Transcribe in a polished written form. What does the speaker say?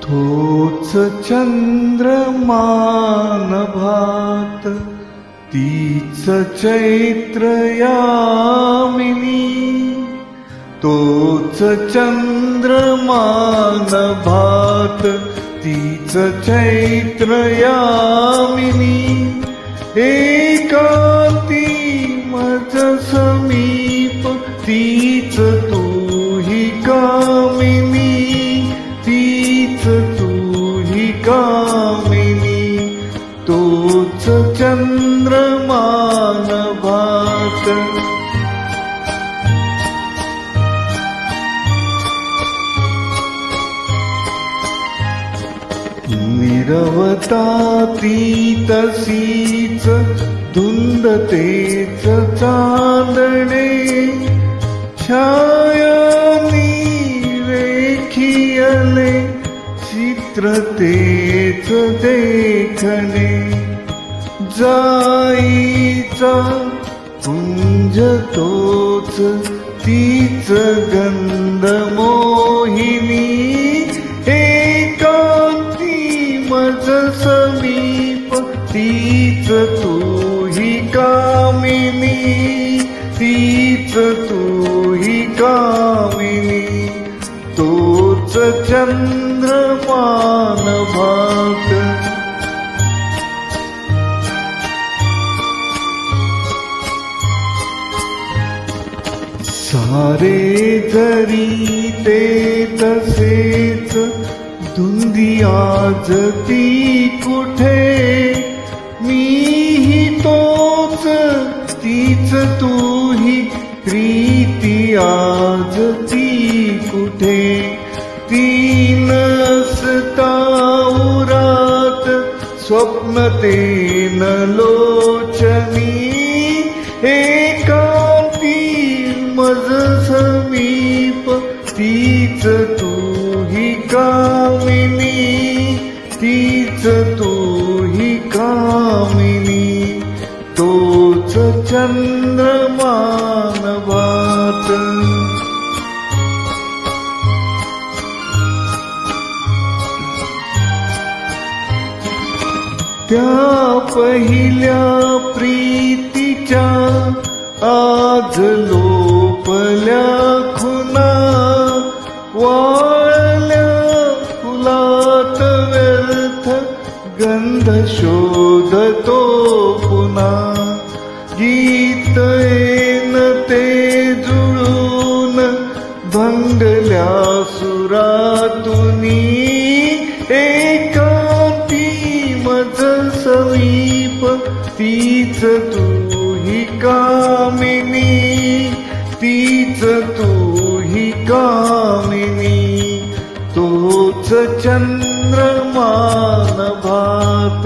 तोच चंद्रमान तीच चैत्र यामिनी, तोच चंद्रमान तीच चैत्र यामिनी, एकांती मज समीप तीच तू ही कामिनी, तीच तू ही कामिनी, तोच चंद्रमान भात. निरवता ती तशीच धुंद तेच चांदणे, छायांनी रेखियले चित्र तेच देखणे, जाईचा कुंज तोच तीच गंध मोहिनी, एकांती मज समीप तीच तू ही कामिनी, तीच तू ही कामिनी, तोच चंद्रमान भात. सारे जरी ते तसेच धुंदी आज ती कुठे, मीही तोच तीच तू ही प्रीती आज ती कुठे, ती नसता उरात स्वप्न ते न लोचनी, एकांती मज समीप तीच तू ही कामिनी, तीच तू ही कामिनी, तोच चंद्रमान भात. त्या पहिल्या प्रीतीच्या आज लोपल्या खुना, वाळल्या फुलात व्यर्थ गंध शोधतो पुन्हा, गीत येन ते जुळून भंगल्या सुरातुनी, एकांती मज समीप तीच तू ही कामिनी, तीच तू ही कामिनी, तोच चंद्रमान भात.